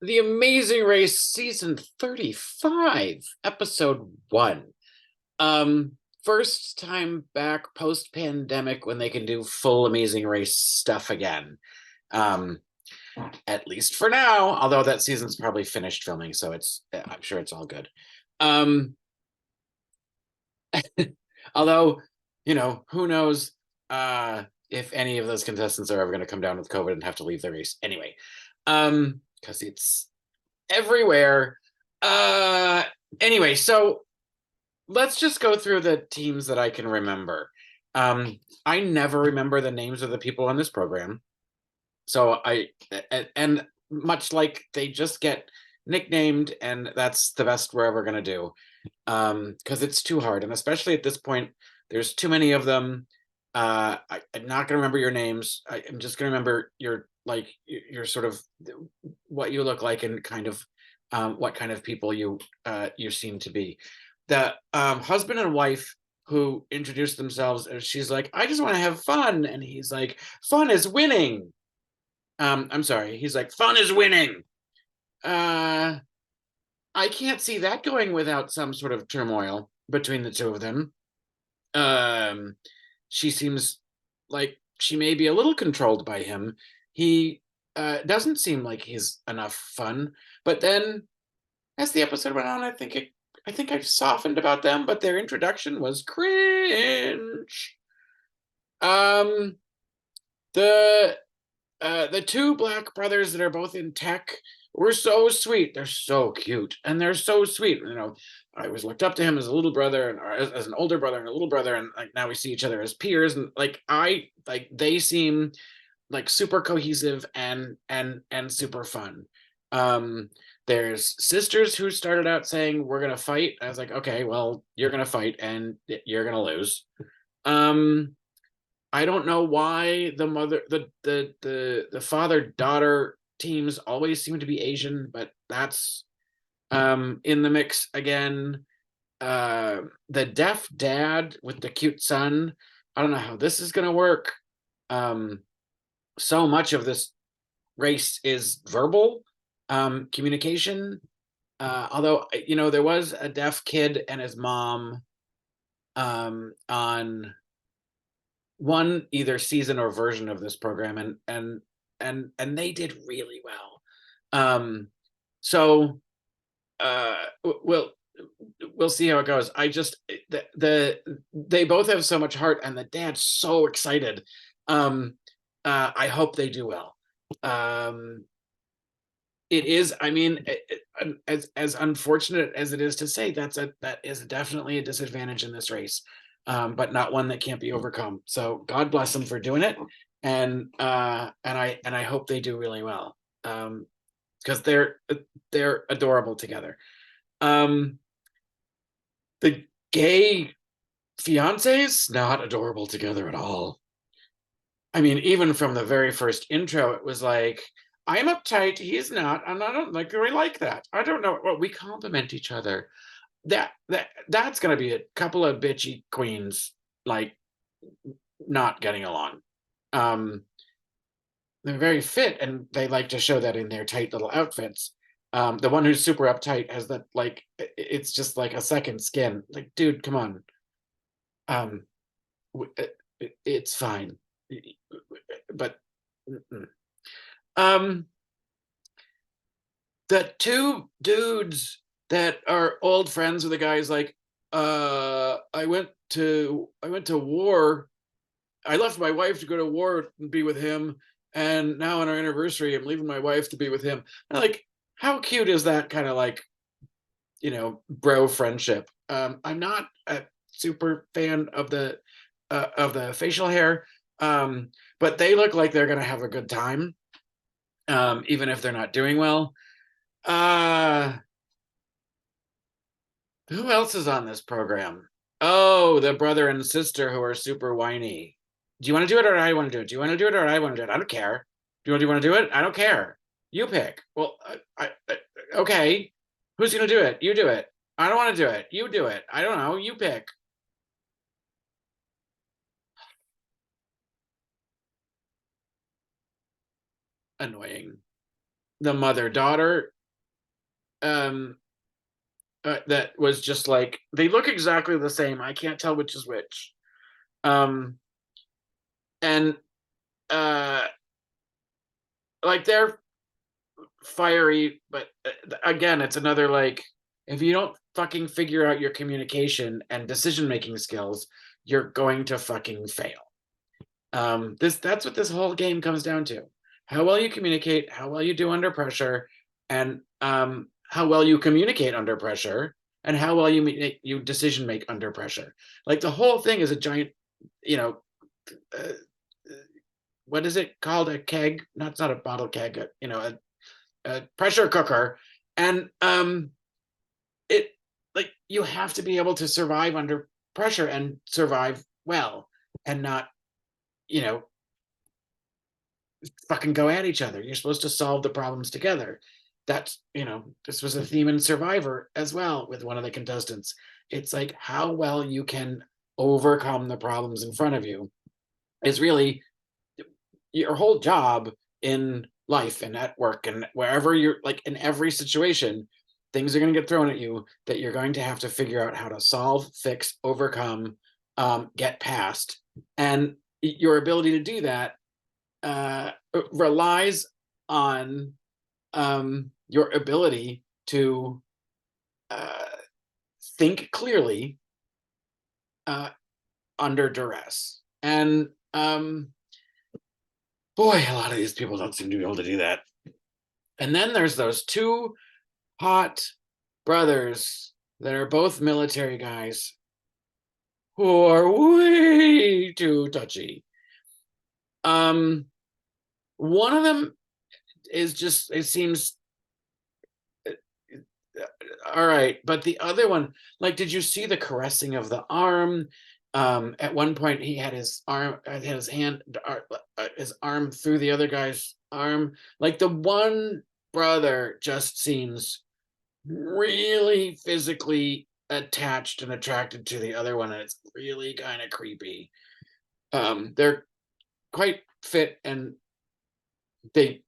The Amazing Race season 35, episode 1. Um First time back post pandemic when they can do full Amazing Race stuff again. Um at least for now, although that season's probably finished filming, so I'm sure it's all good. Um Although, who knows if any of those contestants are ever going to come down with COVID and have to leave the race anyway. Because it's everywhere. Uh anyway, so let's just go through the teams that I can remember. I never remember the names of the people on this program. So and much like they just get nicknamed, and that's the best we're ever gonna do. Because it's too hard, and especially at this point, there's too many of them. I'm not gonna remember your names. I'm just gonna remember your sort of what you look like and kind of what kind of people you seem to be. The husband and wife who introduced themselves, and she's like, "I just want to have fun," and he's like, "Fun is winning." I'm sorry. He's like, "Fun is winning." Uh, I can't see that going without some sort of turmoil between the two of them. Um, she seems like she may be a little controlled by him. He doesn't seem like he's enough fun. But then, as the episode went on, I think I've softened about them. But their introduction was cringe. Um, the the two black brothers that are both in tech were so sweet. They're so cute and they're so sweet. I always looked up to him as a little brother and or as an older brother and a little brother, and like now we see each other as peers, and they seem like super cohesive and super fun. Um, there's sisters who started out saying we're gonna fight. I was like, okay, well, you're gonna fight and you're gonna lose. Um, I don't know why the father daughter teams always seem to be Asian, but that's in the mix again. The deaf dad with the cute son. I don't know how this is gonna work. Um, so much of this race is verbal communication. Although there was a deaf kid and his mom on one either season or version of this program, and they did really well. So we'll see how it goes. I just they both have so much heart, and the dad's so excited. I hope they do well. um it is, I mean, as unfortunate as it is to say, that is definitely a disadvantage in this race, but not one that can't be overcome. So God bless them for doing it, and I hope they do really well, because they're adorable together. Um, the gay fiancés not adorable together at all. I mean, even from the very first intro, it was like, I'm uptight, he's not, and I don't like really like that. I don't know. Well, we complement each other. That's gonna be a couple of bitchy queens, like, not getting along. Um, they're very fit, and they like to show that in their tight little outfits. The one who's super uptight has that, like, it's just like a second skin. Like, dude, come on. Um, it's fine, but um the two dudes that are old friends with the guys, like, I went to war. I left my wife to go to war and be with him, and now on our anniversary I'm leaving my wife to be with him. And like, how cute is that kind of, like, bro friendship? I'm not a super fan of the facial hair, but they look like they're gonna have a good time, even if they're not doing well. uh Who else is on this program? Oh, the brother and sister who are super whiny. Do you want to do it or I want to do it? Do you want to do it or I want to do it? I don't care. Do you want to do it? I don't care. You pick. Well, okay. Who's going to do it? You do it. I don't want to do it. You do it. I don't know. You pick. Annoying. the mother-daughter that was just like, they look exactly the same. I can't tell which is which. Um, and uh, like they're fiery, but again, it's another like, if you don't fucking figure out your communication and decision making skills, you're going to fucking fail. That's what this whole game comes down to: how well you communicate, how well you do under pressure, and how well you communicate under pressure, and how well you decision make under pressure. Like the whole thing is a giant, you know, uh, what is it called? A keg? No, it's not a bottle keg. A pressure cooker, and it like you have to be able to survive under pressure and survive well, and not you know fucking go at each other. You're supposed to solve the problems together. That's, this was a theme in Survivor as well with one of the contestants. It's like how well you can overcome the problems in front of you is really your whole job in life and at work and wherever you're, like in every situation. Things are going to get thrown at you that you're going to have to figure out how to solve, fix, overcome, get past. And your ability to do that relies on your ability to uh, think clearly uh, under duress. And boy, a lot of these people don't seem to be able to do that. And then there's those two hot brothers that are both military guys who are way too touchy. One of them is just, it seems all right, but the other one, like, did you see the caressing of the arm? At one point he had his arm, had his hand, his arm through the other guy's arm. Like the one brother just seems really physically attached and attracted to the other one, and it's really kind of creepy. They're quite fit, and they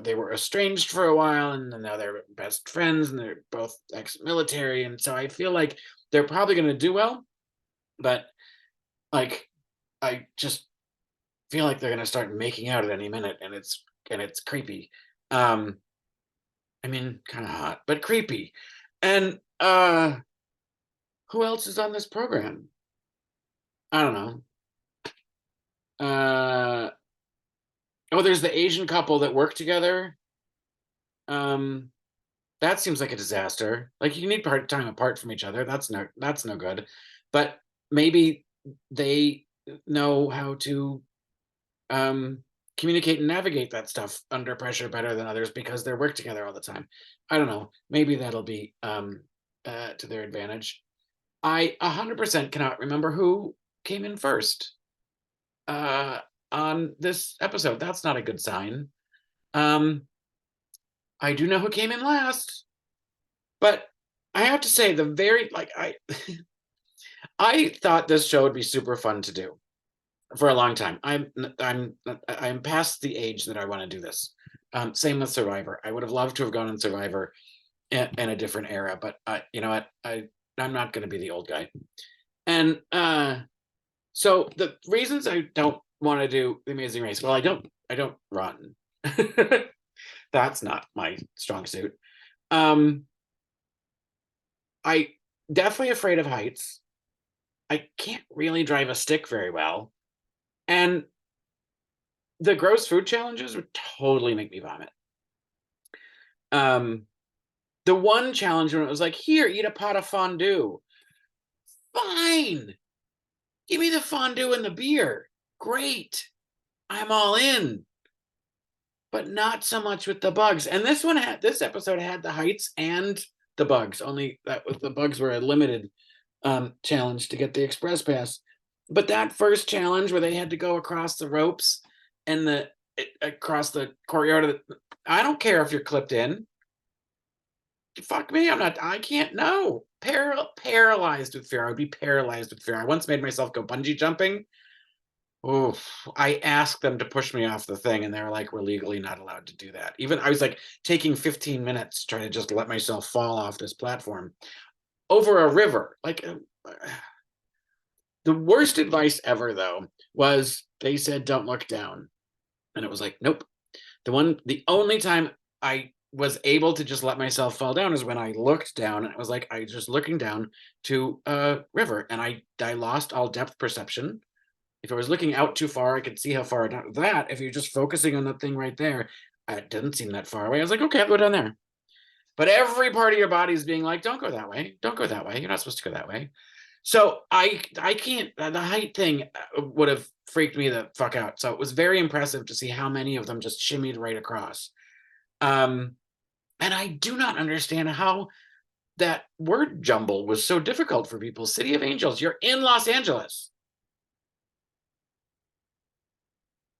they were estranged for a while, and now they're best friends, and they're both ex-military, and so I feel like they're probably going to do well, but like I just feel like they're going to start making out at any minute, and it's creepy. um I mean, kind of hot but creepy. And who else is on this program? I don't know. Oh, there's the Asian couple that work together. um that seems like a disaster. Like you need part time apart from each other. That's no good. But maybe they know how to um, communicate and navigate that stuff under pressure better than others because they work together all the time. I don't know. Maybe that'll be to their advantage. I 100% cannot remember who came in first uh, on this episode. That's not a good sign. Um, I do know who came in last. But I have to say, the very like I thought this show would be super fun to do for a long time. I'm past the age that I want to do this. Same with Survivor. I would have loved to have gone on Survivor in a different era, but you know what? I'm not going to be the old guy. And so the reasons I don't want to do The Amazing Race, well, I don't run. That's not my strong suit. Um, I definitely afraid of heights. I can't really drive a stick very well. And the gross food challenges would totally make me vomit. Um, the one challenge when it was like, here, eat a pot of fondue. Fine. Give me the fondue and the beer. Great. I'm all in. But not so much with the bugs. And this episode had the heights and the bugs. Only that the bugs were a limited challenge to get the express pass. But that first challenge where they had to go across the ropes and across the courtyard I don't care if you're clipped in. Fuck me, I can't, no. Paralyzed with fear. I would be paralyzed with fear. I once made myself go bungee jumping. Oof. I asked them to push me off the thing, and they were like, "We're legally not allowed to do that." Even I was like taking 15 minutes trying to just let myself fall off this platform over a river. Like, the worst advice ever, though, was they said, "Don't look down," and it was like, nope. The only time I was able to just let myself fall down is when I looked down, and it was like I was just looking down to a river, and I lost all depth perception. If I was looking out too far, I could see how far down that. If you're just focusing on that thing right there, it didn't seem that far away. I was like, okay, I'll go down there. But every part of your body is being like, don't go that way. Don't go that way. You're not supposed to go that way. So I can't. The height thing would have freaked me the fuck out. So it was very impressive to see how many of them just shimmied right across. Um, and I do not understand how that word jumble was so difficult for people. City of Angels, you're in Los Angeles.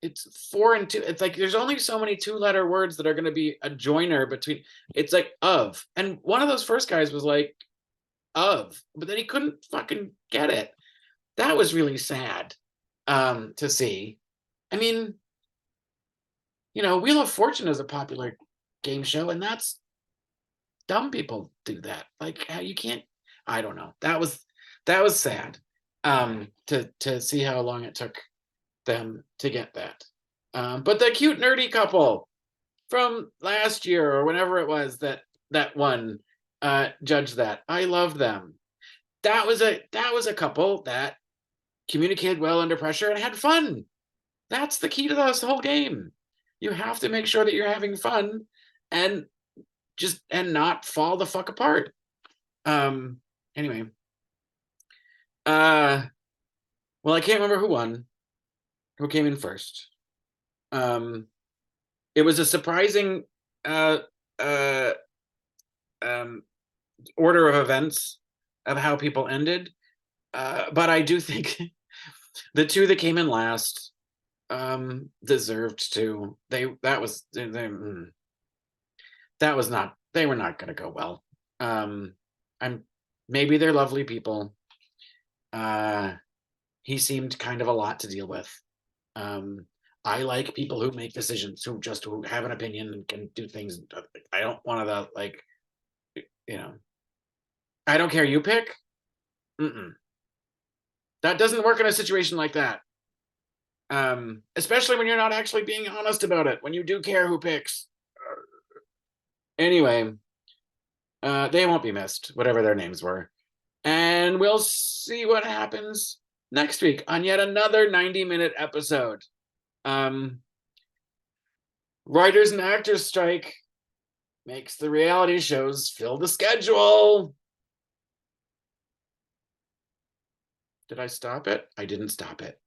It's 4 and 2. It's like there's only so many two-letter words that are going to be a joiner between. It's like of, and one of those first guys was like of, but then he couldn't fucking get it. That was really sad to see. I mean, Wheel of Fortune is a popular game show, and that's dumb people do that. Like how you can't. I don't know. That was sad. To see how long it took them to get that. But the cute nerdy couple from last year or whenever it was that one judged that. I loved them. That was a couple that communicated well under pressure and had fun. That's the key to this whole game. You have to make sure that you're having fun and not fall the fuck apart. Anyway. Well, I can't remember who came in first. It was a surprising uh uh um order of events of how people ended. But I do think the two that came in last deserved to. That was not. They were not going to go well. I'm maybe they're lovely people. He seemed kind of a lot to deal with. Um, I like people who make decisions, who have an opinion and can do things. I don't want to like, you know. I don't care. You pick. Mm-mm. That doesn't work in a situation like that. Especially when you're not actually being honest about it. When you do care who picks. Anyway, they won't be missed, whatever their names were. And we'll see what happens next week on yet another 90-minute episode. Writers and actors strike makes the reality shows fill the schedule. Did I stop it? I didn't stop it.